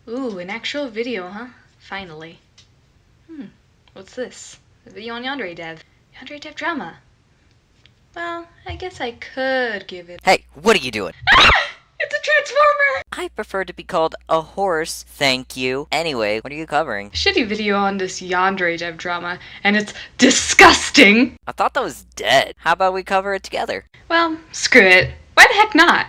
Ooh, an actual video, huh? Finally. What's this? A video on Yandere Dev. Yandere Dev drama. Well, I guess I could give it. Hey, what are you doing? It's a transformer! I prefer to be called a horse, thank you. Anyway, what are you covering? Shitty video on this Yandere Dev drama, and it's disgusting! I thought that was dead. How about we cover it together? Well, screw it. Why the heck not?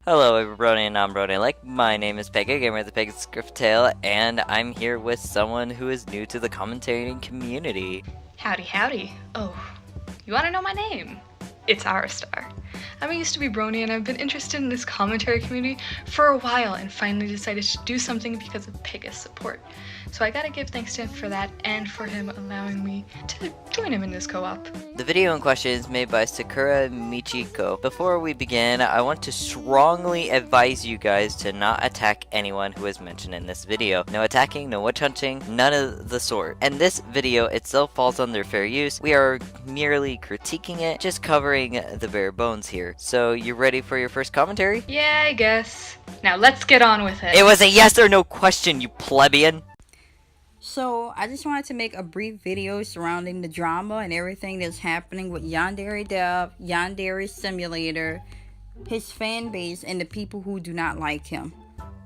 Hello everybody, and I'm Brody Lake. My name is Pega, gamer of the Pegasus Grifftail, and I'm here with someone who is new to the commentating community. Howdy, howdy. Oh, you wanna know my name? It's Aristar. I used to be Brony, and I've been interested in this commentary community for a while and finally decided to do something because of Pega's support. So I gotta give thanks to him for that and for him allowing me to join him in this co-op. The video in question is made by Sakura Michiko. Before we begin, I want to strongly advise you guys to not attack anyone who is mentioned in this video. No attacking, no witch hunting, none of the sort. And this video itself falls under fair use. We are merely critiquing it, just covering the bare bones here. So, you ready for your first commentary? Yeah, I guess. Now let's get on with it. It was a yes or no question, you plebeian! So, I just wanted to make a brief video surrounding the drama and everything that's happening with Yandere Dev, Yandere Simulator, his fan base, and the people who do not like him.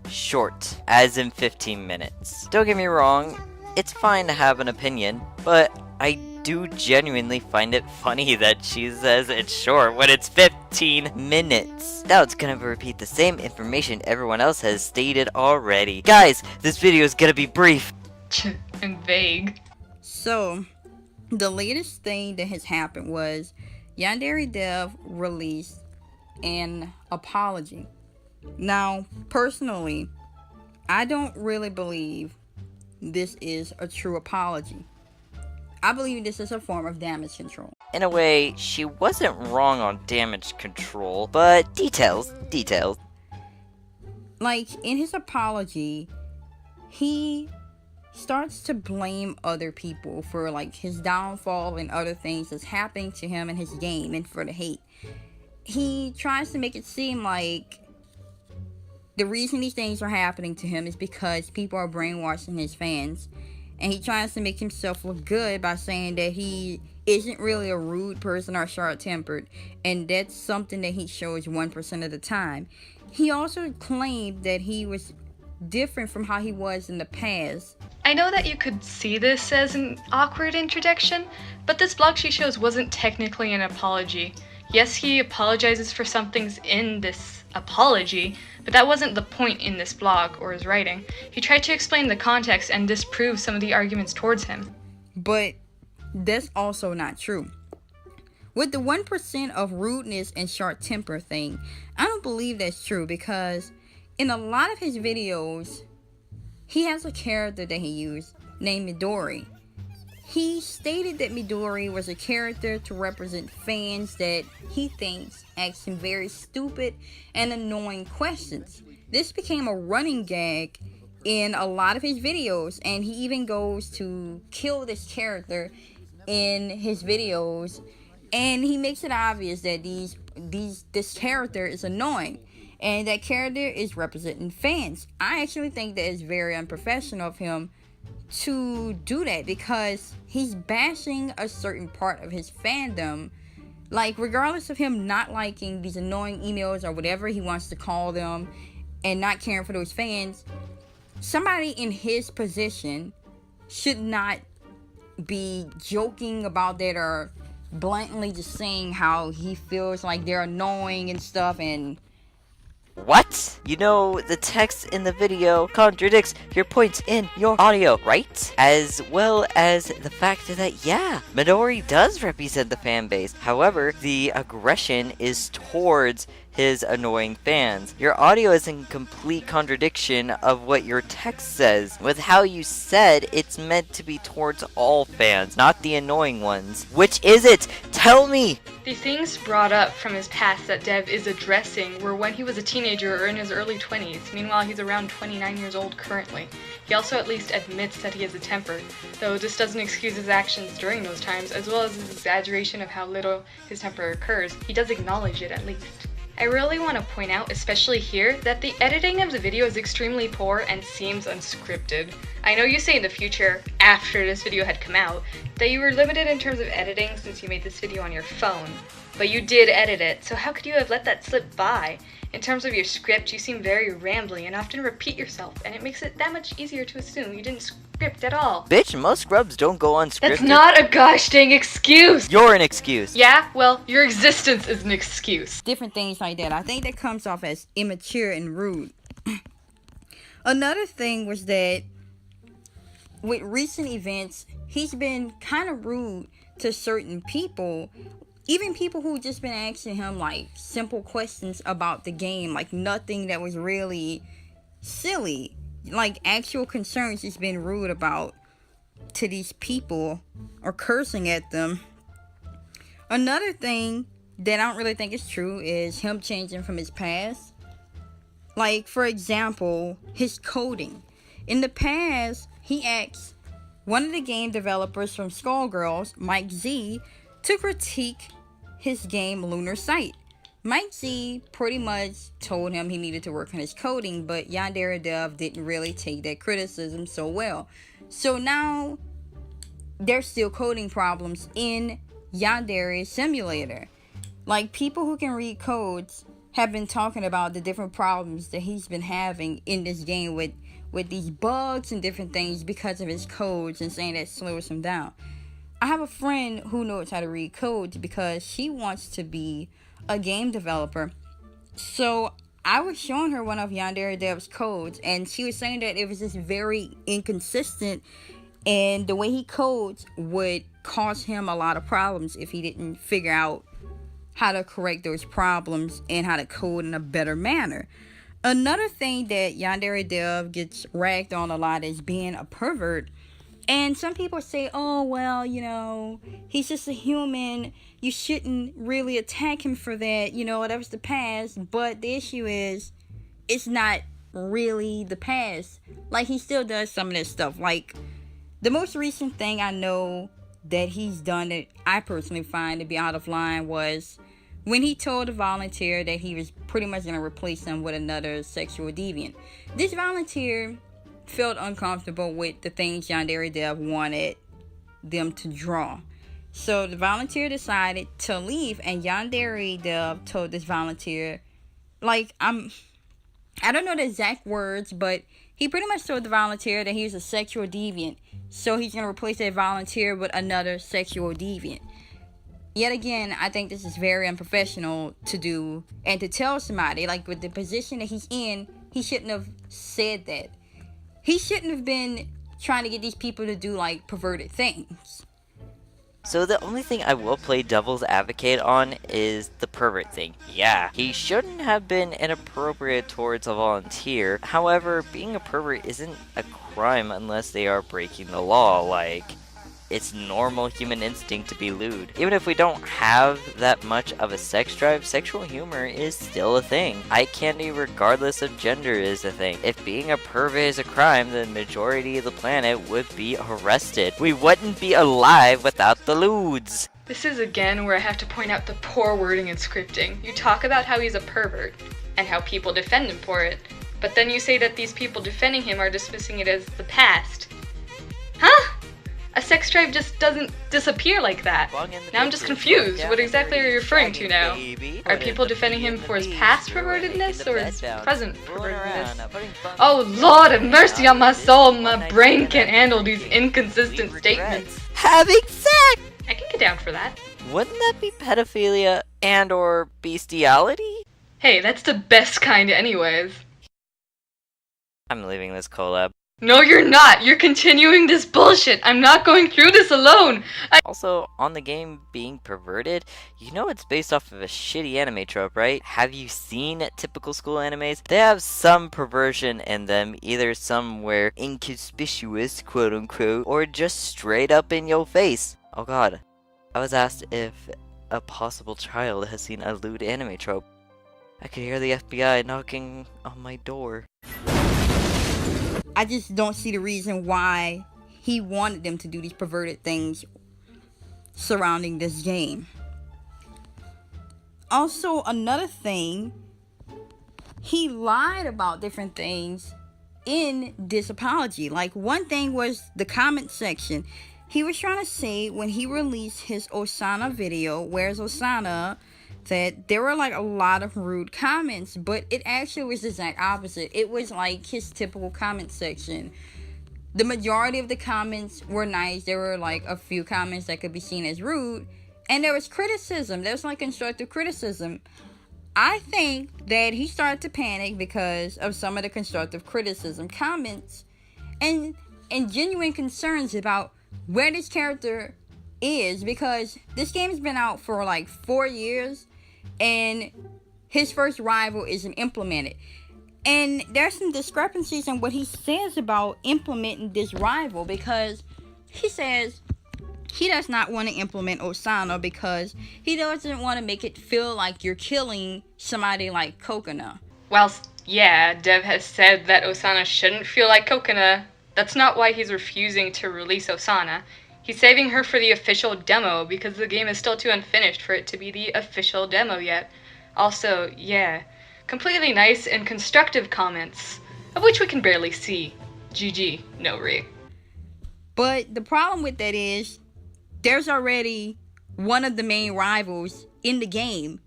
Short, as in 15 minutes. Don't get me wrong, it's fine to have an opinion, but I do genuinely find it funny that she says it's short when it's 15 minutes. Now it's gonna repeat the same information everyone else has stated already. Guys, this video is gonna be brief. And vague. So, the latest thing that has happened was Yandere Dev released an apology. Now, personally, I don't really believe this is a true apology. I believe this is a form of damage control. In a way, she wasn't wrong on damage control, but details. Like, in his apology, he starts to blame other people for like his downfall and other things that's happening to him in his game and for the hate. He tries to make it seem like the reason these things are happening to him is because people are brainwashing his fans, and he tries to make himself look good by saying that he isn't really a rude person or short-tempered, and that's something that he shows 1% of the time. He also claimed that he was different from how he was in the past. I know that you could see this as an awkward introduction, but this blog she shows wasn't technically an apology. Yes, he apologizes for some things in this apology, but that wasn't the point in this blog or his writing. He tried to explain the context and disprove some of the arguments towards him. But that's also not true. With the 1% of rudeness and short temper thing, I don't believe that's true, because in a lot of his videos, he has a character that he used named Midori. He stated that Midori was a character to represent fans that he thinks ask him very stupid and annoying questions. This became a running gag in a lot of his videos, and he even goes to kill this character in his videos, and he makes it obvious that this character is annoying, and that character is representing fans. I actually think that it's very unprofessional of him to do that, because he's bashing a certain part of his fandom. Like, regardless of him not liking these annoying emails or whatever he wants to call them and not caring for those fans, somebody in his position should not be joking about that or blatantly just saying how he feels like they're annoying and stuff. And What? You know, the text in the video contradicts your points in your audio, right? As well as the fact that, yeah, Midori does represent the fan base. However, the aggression is towards his annoying fans. Your audio is in complete contradiction of what your text says. With how you said it's meant to be towards all fans, not the annoying ones. Which is it? Tell me! The things brought up from his past that Dev is addressing were when he was a teenager or in his early 20s, meanwhile he's around 29 years old currently. He also at least admits that he has a temper, though this doesn't excuse his actions during those times, as well as his exaggeration of how little his temper occurs. He does acknowledge it at least. I really want to point out, especially here, that the editing of the video is extremely poor and seems unscripted. I know you say in the future, after this video had come out, that you were limited in terms of editing since you made this video on your phone, but you did edit it, so how could you have let that slip by? In terms of your script, you seem very rambly and often repeat yourself, and it makes it that much easier to assume you didn't script at all. Bitch, most scrubs don't go unscripted. That's not a gosh dang excuse! You're an excuse. Yeah, well, your existence is an excuse. Different things like that. I think that comes off as immature and rude. Another thing was that with recent events, he's been kind of rude to certain people. Even people who just been asking him like simple questions about the game, like nothing that was really silly, like actual concerns he's been rude about to these people or cursing at them. Another thing that I don't really think is true is him changing from his past. Like, for example, his coding. In the past, he asked one of the game developers from Skullgirls, Mike Z, to critique his game Lunar Sight. Mike Z pretty much told him he needed to work on his coding, but Yandere Dev didn't really take that criticism so well. So now there's still coding problems in Yandere Simulator. Like, people who can read codes have been talking about the different problems that he's been having in this game with these bugs and different things because of his codes, and saying that slows him down. I have a friend who knows how to read codes because she wants to be a game developer. So I was showing her one of Yandere Dev's codes, and she was saying that it was just very inconsistent, and the way he codes would cause him a lot of problems if he didn't figure out how to correct those problems and how to code in a better manner. Another thing that Yandere Dev gets ragged on a lot is being a pervert. And some people say, oh, well, you know, he's just a human. You shouldn't really attack him for that. You know, that was the past. But the issue is, it's not really the past. Like, he still does some of this stuff. Like, the most recent thing I know that he's done that I personally find to be out of line was when he told a volunteer that he was pretty much going to replace him with another sexual deviant. This volunteer felt uncomfortable with the things Yandere Dev wanted them to draw. So the volunteer decided to leave, and Yandere Dev told this volunteer, like, I don't know the exact words, but he pretty much told the volunteer that he was a sexual deviant. So he's going to replace that volunteer with another sexual deviant. Yet again, I think this is very unprofessional to do and to tell somebody. Like, with the position that he's in, he shouldn't have said that. He shouldn't have been trying to get these people to do, like, perverted things. So the only thing I will play devil's advocate on is the pervert thing. Yeah, he shouldn't have been inappropriate towards a volunteer. However, being a pervert isn't a crime unless they are breaking the law. Like, it's normal human instinct to be lewd. Even if we don't have that much of a sex drive, sexual humor is still a thing. Eye candy, regardless of gender, is a thing. If being a pervert is a crime, the majority of the planet would be arrested. We wouldn't be alive without the lewds. This is again where I have to point out the poor wording and scripting. You talk about how he's a pervert, and how people defend him for it, but then you say that these people defending him are dismissing it as the past. Huh? A sex drive just doesn't disappear like that. Now I'm just confused. What exactly are you referring to now? Are people defending him for his past pervertedness or his present pervertedness? Oh Lord have mercy on my soul, my brain can't handle these inconsistent statements. Having sex! I can get down for that. Wouldn't that be pedophilia and or bestiality? Hey, that's the best kind anyways. I'm leaving this collab. No, you're not! You're continuing this bullshit! I'm not going through this alone! Also, on the game being perverted, you know it's based off of a shitty anime trope, right? Have you seen typical school animes? They have some perversion in them, either somewhere inconspicuous, quote unquote, or just straight up in your face. Oh god. I was asked if a possible child has seen a lewd anime trope. I could hear the FBI knocking on my door. I just don't see the reason why he wanted them to do these perverted things surrounding this game. Also, another thing, he lied about different things in this apology. Like, one thing was the comment section. He was trying to say when he released his Osana video, Where's Osana, that there were like a lot of rude comments, but it actually was the exact opposite. It was like his typical comment section. The majority of the comments were nice. There were like a few comments that could be seen as rude, and there was criticism. There was like constructive criticism. I think that he started to panic because of some of the constructive criticism comments and genuine concerns about where this character is, because this game has been out for like 4 years and his first rival isn't implemented. And there's some discrepancies in what he says about implementing this rival, because he says he does not want to implement Osana because he doesn't want to make it feel like you're killing somebody like Kokona. Well, yeah, Dev has said that Osana shouldn't feel like Kokona. That's not why he's refusing to release Osana. He's saving her for the official demo because the game is still too unfinished for it to be the official demo yet. Also, yeah, completely nice and constructive comments, of which we can barely see. GG, no re. But the problem with that is, there's already one of the main rivals in the game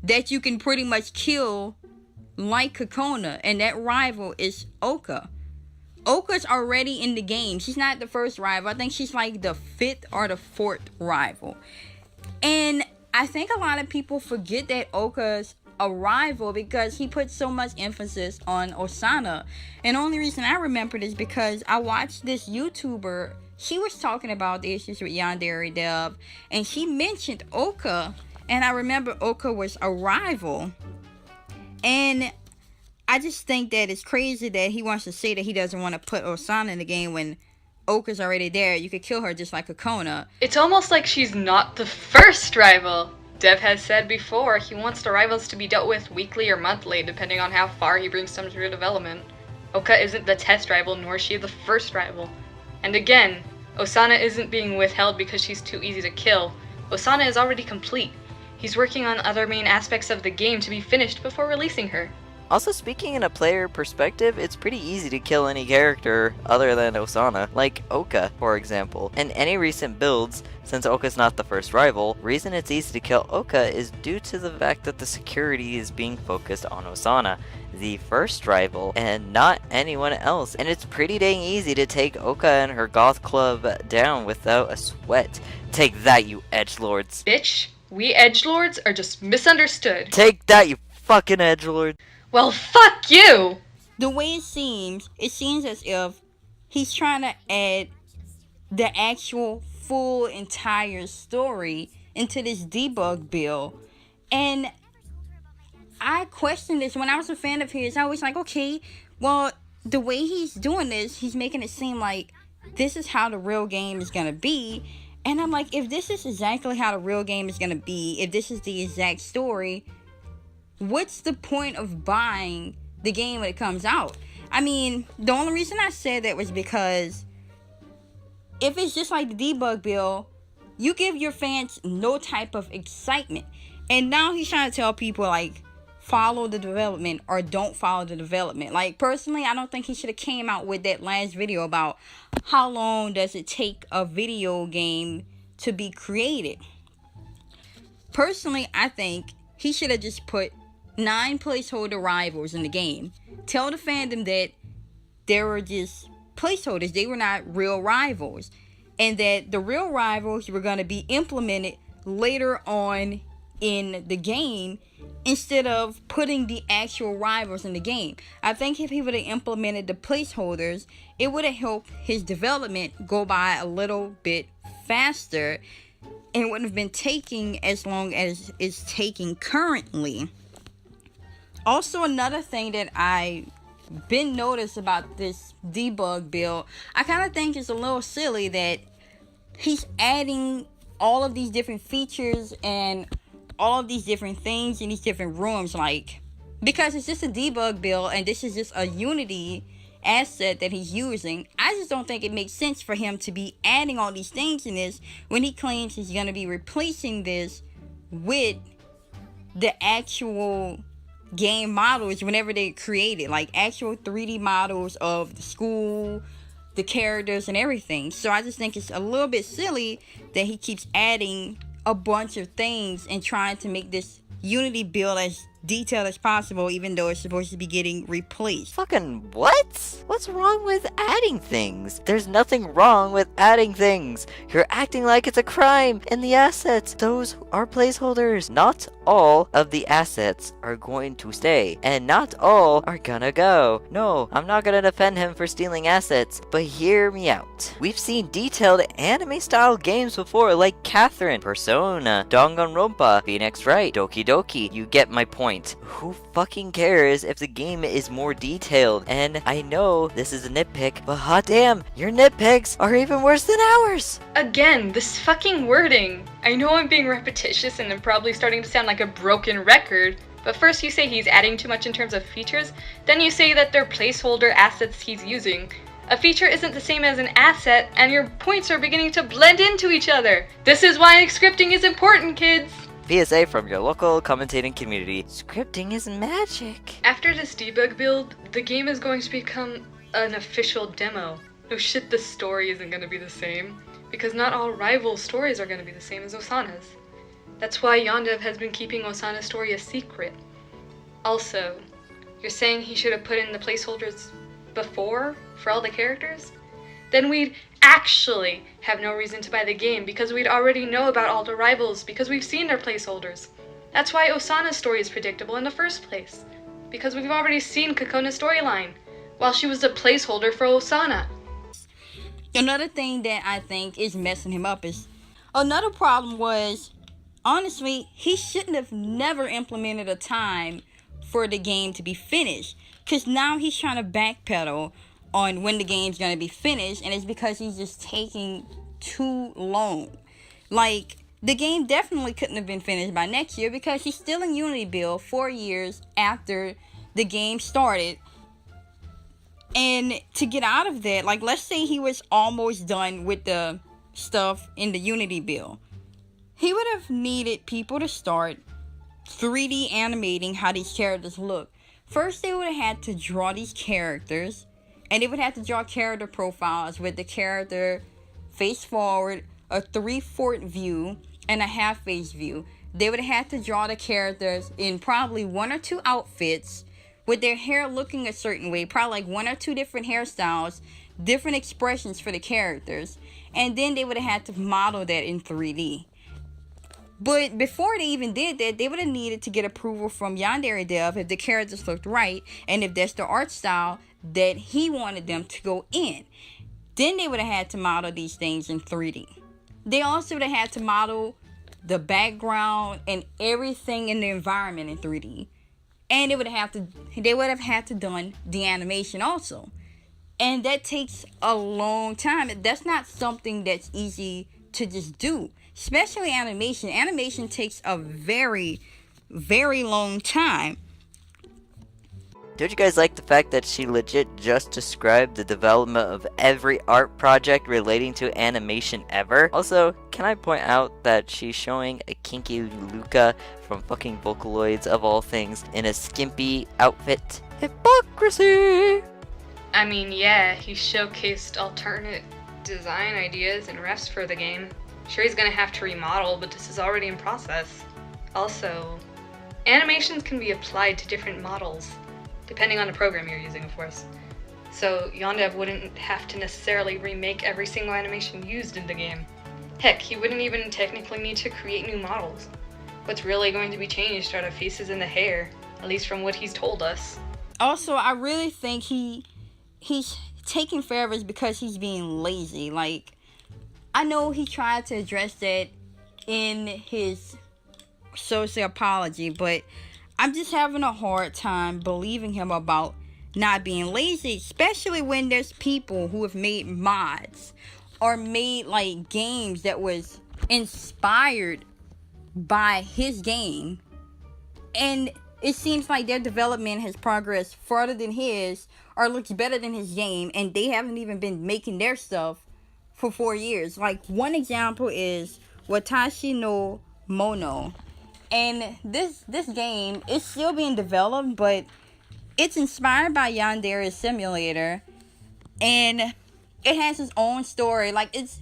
that you can pretty much kill like Kokona, and that rival is Oka. Oka's already in the game. She's not the first rival. I think she's like the 5th or the 4th rival. And I think a lot of people forget that Oka's a rival because he put so much emphasis on Osana. And the only reason I remember is because I watched this YouTuber. She was talking about the issues with Yandere Dev, and she mentioned Oka, and I remember Oka was a rival. And I just think that it's crazy that he wants to say that he doesn't want to put Osana in the game when Oka's already there. You could kill her just like Kokona. It's almost like she's not the first rival. Dev has said before he wants the rivals to be dealt with weekly or monthly, depending on how far he brings them through development. Oka isn't the test rival, nor is she the first rival. And again, Osana isn't being withheld because she's too easy to kill. Osana is already complete. He's working on other main aspects of the game to be finished before releasing her. Also, speaking in a player perspective, it's pretty easy to kill any character other than Osana, like Oka, for example. In any recent builds, since Oka's not the first rival, reason it's easy to kill Oka is due to the fact that the security is being focused on Osana, the first rival, and not anyone else. And it's pretty dang easy to take Oka and her goth club down without a sweat. Take that, you edgelords. Bitch, we edgelords are just misunderstood. Take that, you fucking edgelord. Well, fuck you! The way it seems as if he's trying to add the actual full entire story into this debug bill. And I questioned this when I was a fan of his. I was like, okay, well, the way he's doing this, he's making it seem like this is how the real game is going to be. And I'm like, if this is exactly how the real game is going to be, if this is the exact story, what's the point of buying the game when it comes out? I mean, the only reason I said that was because if it's just like the debug bill, you give your fans no type of excitement. And now he's trying to tell people, like, follow the development or don't follow the development. Like, personally, I don't think he should have came out with that last video about how long does it take a video game to be created. Personally, I think he should have just put 9 placeholder rivals in the game. Tell the fandom that they were just placeholders. They were not real rivals. And that the real rivals were going to be implemented later on in the game instead of putting the actual rivals in the game. I think if he would have implemented the placeholders, it would have helped his development go by a little bit faster and wouldn't have been taking as long as it's taking currently. Also, another thing that I been noticed about this debug build, I kind of think it's a little silly that he's adding all of these different features and all of these different things in these different rooms. Like, because it's just a debug build and this is just a Unity asset that he's using. I just don't think it makes sense for him to be adding all these things in this when he claims he's going to be replacing this with the actual game models whenever they create it, like actual 3D models of the school, the characters, and everything. So I just think it's a little bit silly that he keeps adding a bunch of things and trying to make this Unity build as detailed as possible, even though it's supposed to be getting replaced. Fucking what? What's wrong with adding things? There's nothing wrong with adding things. You're acting like it's a crime in the assets. Those are placeholders. Not all of the assets are going to stay, and not all are gonna go. No, I'm not gonna defend him for stealing assets, but hear me out. We've seen detailed anime-style games before, like Catherine, Persona, Danganronpa, Phoenix Wright, Doki Doki. You get my point. Who fucking cares if the game is more detailed? And I know this is a nitpick, but hot damn, your nitpicks are even worse than ours! Again, this fucking wording. I know I'm being repetitious and I'm probably starting to sound like a broken record, but first you say he's adding too much in terms of features, then you say that they're placeholder assets he's using. A feature isn't the same as an asset, and your points are beginning to blend into each other. This is why scripting is important, kids! PSA from your local commentating community. Scripting is magic. After this debug build, the game is going to become an official demo. No shit, the story isn't going to be the same, because not all rival stories are going to be the same as Osana's. That's why Yondev has been keeping Osana's story a secret. Also, you're saying he should have put in the placeholders before for all the characters? Then we'd actually have no reason to buy the game, because we'd already know about all the rivals because we've seen their placeholders. That's why Osana's story is predictable in the first place, because we've already seen Kokona's storyline, while she was the placeholder for Osana. Another thing that I think is messing him up is, another problem was, honestly, he shouldn't have never implemented a time for the game to be finished, because now he's trying to backpedal on when the game's gonna be finished, and it's because he's just taking too long. Like, the game definitely couldn't have been finished by next year because he's still in Unity build 4 years after the game started. And to get out of that, like, let's say he was almost done with the stuff in the Unity build, he would have needed people to start 3D animating how these characters look. First, they would have had to draw these characters, and they would have to draw character profiles with the character face forward, a 3/4 view, and a half-face view. They would have had to draw the characters in probably 1 or 2 outfits with their hair looking a certain way, probably like 1 or 2 different hairstyles, different expressions for the characters, and then they would have had to model that in 3D. But before they even did that, they would have needed to get approval from Yandere Dev if the characters looked right, and if that's the art style that he wanted them to go in. Then they would have had to model these things in 3D. They also would have had to model the background and everything in the environment in 3D. And they would have had to done the animation also. And that takes a long time. That's not something that's easy to just do. Especially animation. Animation takes a very, very long time. Don't you guys like the fact that she legit just described the development of every art project relating to animation ever? Also, can I point out that she's showing a kinky Luca from fucking Vocaloids of all things in a skimpy outfit? Hypocrisy! I mean, yeah, he showcased alternate design ideas and refs for the game. Sure, he's gonna have to remodel, but this is already in process. Also, animations can be applied to different models, depending on the program you're using, of course. So Yondev wouldn't have to necessarily remake every single animation used in the game. Heck, he wouldn't even technically need to create new models. What's really going to be changed are the faces and the hair, at least from what he's told us. Also, I really think he's taking forever because he's being lazy. Like, I know he tried to address that in his social apology, but I'm just having a hard time believing him about not being lazy, especially when there's people who have made mods or made like games that was inspired by his game, and it seems like their development has progressed farther than his or looks better than his game, and they haven't even been making their stuff for 4 years. Like, one example is Watashi no Mono. And this game is still being developed, but it's inspired by Yandere Simulator, and it has its own story. Like, it's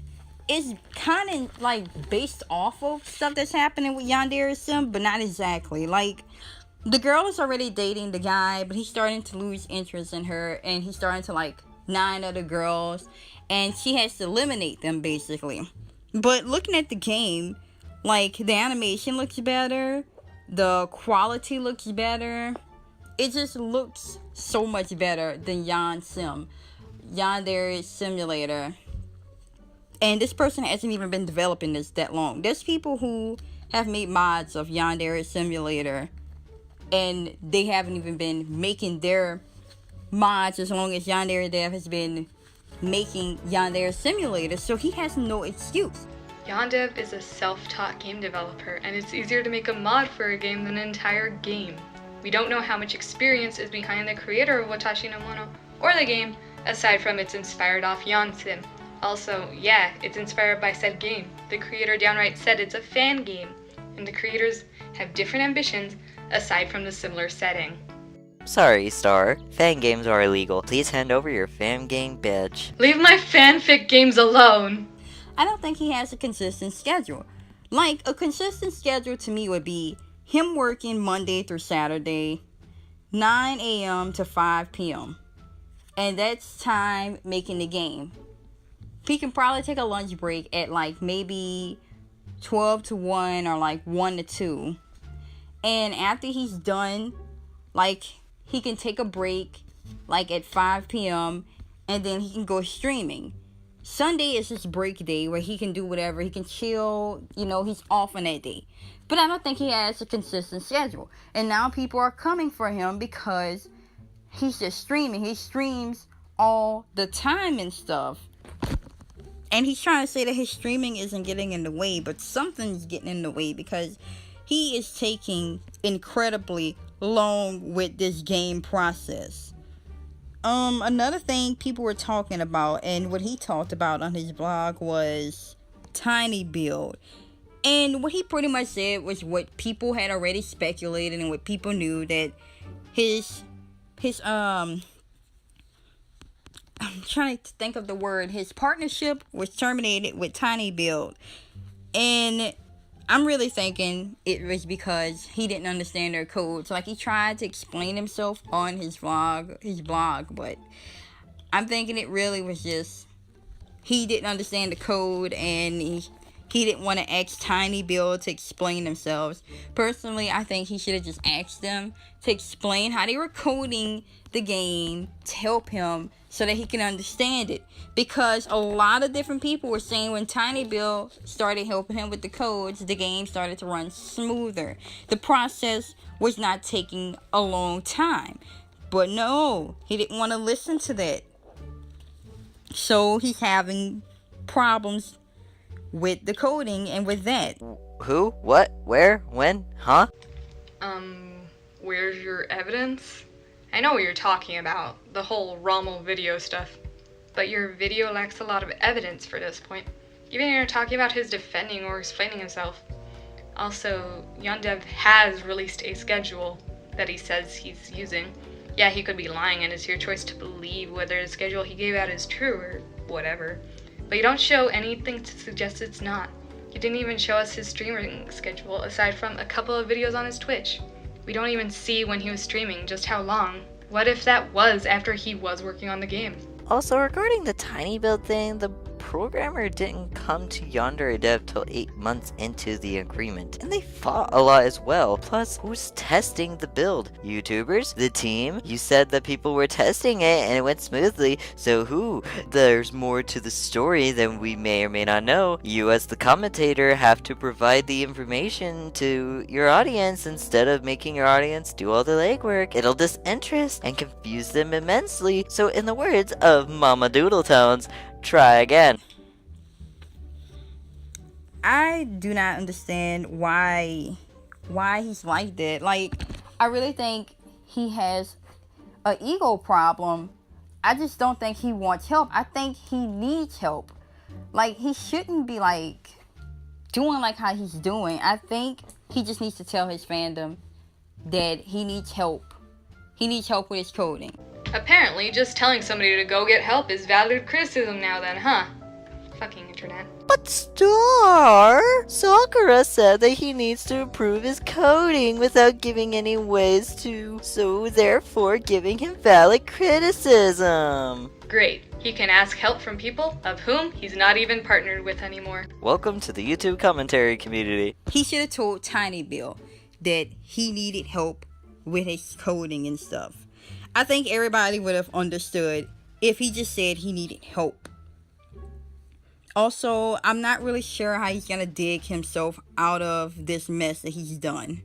kind of like based off of stuff that's happening with Yandere Sim, but not exactly. Like, the girl is already dating the guy, but he's starting to lose interest in her, and he's starting to like 9 other girls, and she has to eliminate them basically. But looking at the game, like, the animation looks better, the quality looks better. It just looks so much better than Yandere Simulator. And this person hasn't even been developing this that long. There's people who have made mods of Yandere Simulator, and they haven't even been making their mods as long as Yandere Dev has been making Yandere Simulator, so he has no excuse. Yandev is a self-taught game developer, and it's easier to make a mod for a game than an entire game. We don't know how much experience is behind the creator of Watashi no Mono or the game, aside from it's inspired off Yansim. Also, yeah, it's inspired by said game. The creator downright said it's a fan game, and the creators have different ambitions aside from the similar setting. Sorry, Star. Fan games are illegal. Please hand over your fan game badge. Leave my fanfic games alone! I don't think he has a consistent schedule. Like, a consistent schedule to me would be him working Monday through Saturday, 9 a.m. to 5 p.m. And that's time making the game. He can probably take a lunch break at like maybe 12 to 1 or like 1 to 2. And after he's done, like, he can take a break like at 5 p.m. and then he can go streaming. Sunday is his break day where he can do whatever. He can chill, he's off on that day. But I don't think he has a consistent schedule. And now people are coming for him because he's just streaming. He streams all the time and stuff. And he's trying to say that his streaming isn't getting in the way, but something's getting in the way because he is taking incredibly long with this game process. Another thing people were talking about, and what he talked about on his blog, was Tiny Build. And what he pretty much said was what people had already speculated and what people knew, that his I'm trying to think of the word. His partnership was terminated with Tiny Build. And I'm really thinking it was because he didn't understand their code. So, like, he tried to explain himself on his blog, but I'm thinking it really was just he didn't understand the code, and he didn't want to ask Tiny Build to explain themselves. Personally, I think he should have just asked them to explain how they were coding the game to help him so that he can understand it. Because a lot of different people were saying when Tiny Build started helping him with the codes, the game started to run smoother. The process was not taking a long time. But no, he didn't want to listen to that. So he's having problems with the coding and with that. Who? What? Where? When? Huh? Where's your evidence? I know what you're talking about, the whole Rommel video stuff. But your video lacks a lot of evidence for this point. Even you're talking about his defending or explaining himself. Also, Yandev has released a schedule that he says he's using. Yeah, he could be lying, and it's your choice to believe whether the schedule he gave out is true or whatever. But you don't show anything to suggest it's not. You didn't even show us his streaming schedule, aside from a couple of videos on his Twitch. We don't even see when he was streaming, just how long. What if that was after he was working on the game? Also, regarding the Tiny Build thing, the programmer didn't come to Yandere Dev till 8 months into the agreement, and they fought a lot as well. Plus, who's testing the build? YouTubers? The team? You said that people were testing it and it went smoothly, so who? There's more to the story than we may or may not know. You as the commentator have to provide the information to your audience instead of making your audience do all the legwork. It'll disinterest and confuse them immensely. So in the words of Mama Doodletones, try again. I do not understand why he's like that. Like, I really think he has an ego problem. I just don't think he wants help. I think he needs help. Like, he shouldn't be like doing like how he's doing. I think he just needs to tell his fandom that he needs help. He needs help with his coding. Apparently, just telling somebody to go get help is valid criticism now then, huh? Fucking internet. But Star! Sakura said that he needs to improve his coding without giving any ways to, so therefore giving him valid criticism. Great. He can ask help from people of whom he's not even partnered with anymore. Welcome to the YouTube commentary community. He should have told Tiny Bill that he needed help with his coding and stuff. I think everybody would have understood if he just said he needed help. Also, I'm not really sure how he's gonna dig himself out of this mess that he's done.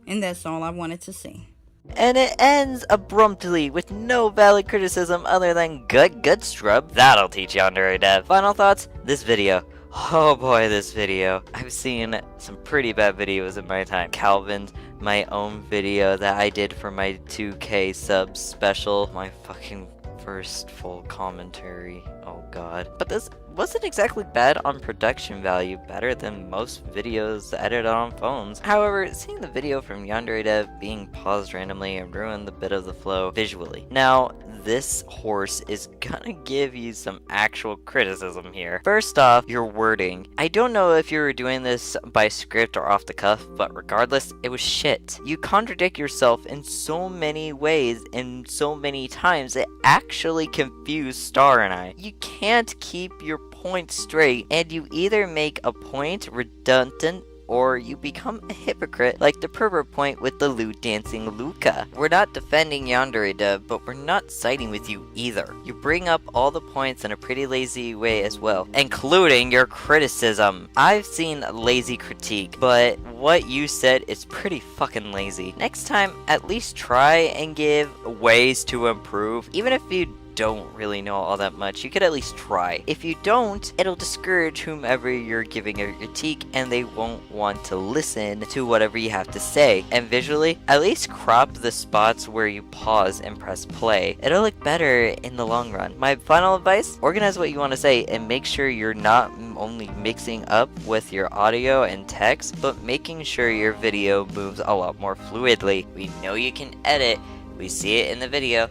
And that's all I wanted to say. And it ends abruptly with no valid criticism other than gut scrub. That'll teach Yandere Dev. Final thoughts? This video. Oh boy, this video. I've seen some pretty bad videos in my time. Calvin's, my own video that I did for my 2K subs special. My fucking first full commentary. Oh god. But this wasn't exactly bad on production value, better than most videos edited on phones. However, seeing the video from Yandere Dev being paused randomly and ruined the bit of the flow visually. Now, this horse is gonna give you some actual criticism here. First off, your wording. I don't know if you were doing this by script or off the cuff, but regardless, it was shit. You contradict yourself in so many ways and so many times it actually confused Star and I. You can't keep your point straight, and you either make a point redundant or you become a hypocrite like the pervert point with the lute dancing Luca. We're not defending Yandere Dev, but we're not siding with you either. You bring up all the points in a pretty lazy way as well, including your criticism. I've seen lazy critique, but what you said is pretty fucking lazy. Next time, at least try and give ways to improve, even if you don't really know all that much. You could at least try. If you don't, it'll discourage whomever you're giving a critique and they won't want to listen to whatever you have to say. And visually, at least crop the spots where you pause and press play. It'll look better in the long run. My final advice, organize what you want to say and make sure you're not only mixing up with your audio and text, but making sure your video moves a lot more fluidly. We know you can edit, we see it in the video,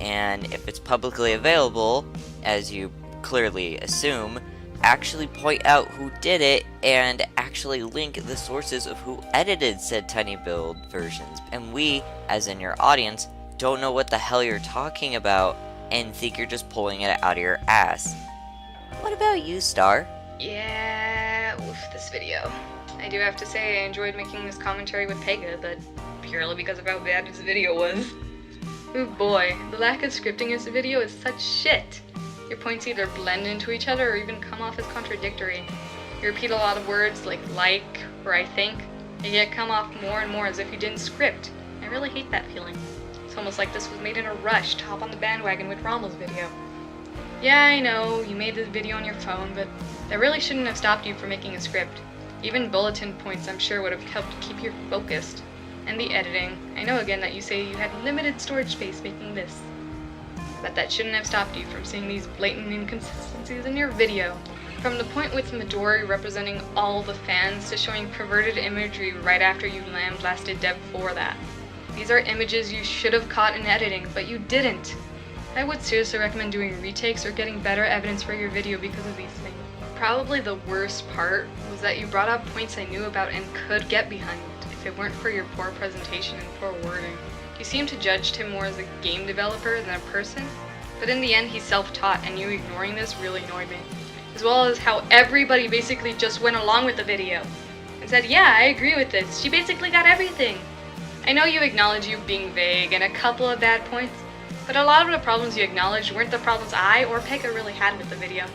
and if it's publicly available, as you clearly assume, actually point out who did it and actually link the sources of who edited said Tiny Build versions. And we, as in your audience, don't know what the hell you're talking about and think you're just pulling it out of your ass. What about you, Star? Yeah, oof, this video. I do have to say I enjoyed making this commentary with Pega, but purely because of how bad this video was. Ooh boy, the lack of scripting in this video is such shit. Your points either blend into each other or even come off as contradictory. You repeat a lot of words like or I think, and yet come off more and more as if you didn't script. I really hate that feeling. It's almost like this was made in a rush to hop on the bandwagon with Rommel's video. Yeah, I know, you made this video on your phone, but that really shouldn't have stopped you from making a script. Even bulletin points I'm sure would have helped keep you focused. And the editing. I know again that you say you had limited storage space making this, but that shouldn't have stopped you from seeing these blatant inconsistencies in your video. From the point with Midori representing all the fans to showing perverted imagery right after you lambasted Dev for that. These are images you should have caught in editing, but you didn't. I would seriously recommend doing retakes or getting better evidence for your video because of these things. Probably the worst part was that you brought up points I knew about and could get behind if it weren't for your poor presentation and poor wording. You seem to judge Tim more as a game developer than a person, but in the end he's self-taught and you ignoring this really annoyed me. As well as how everybody basically just went along with the video and said, yeah, I agree with this, she basically got everything. I know you acknowledge you being vague and a couple of bad points, but a lot of the problems you acknowledged weren't the problems I or Pekka really had with the video.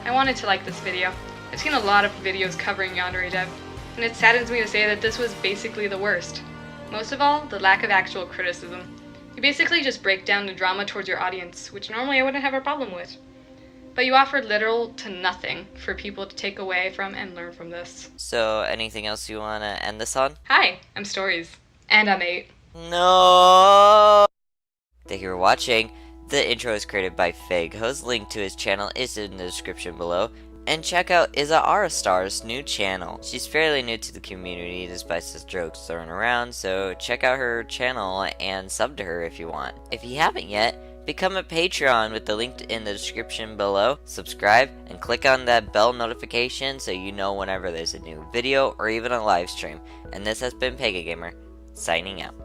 I wanted to like this video. I've seen a lot of videos covering Yandere Dev, and it saddens me to say that this was basically the worst. Most of all, the lack of actual criticism. You basically just break down the drama towards your audience, which normally I wouldn't have a problem with. But you offered little to nothing for people to take away from and learn from this. So, anything else you want to end this on? Hi, I'm Stories. And I'm 8. No! Thank you for watching. The intro is created by Fig. Whose link to his channel is in the description below. And check out Iza Arastar's new channel. She's fairly new to the community despite the jokes thrown around, so check out her channel and sub to her if you want. If you haven't yet, become a Patreon with the link in the description below. Subscribe and click on that bell notification so you know whenever there's a new video or even a live stream. And this has been Pega Gamer, signing out.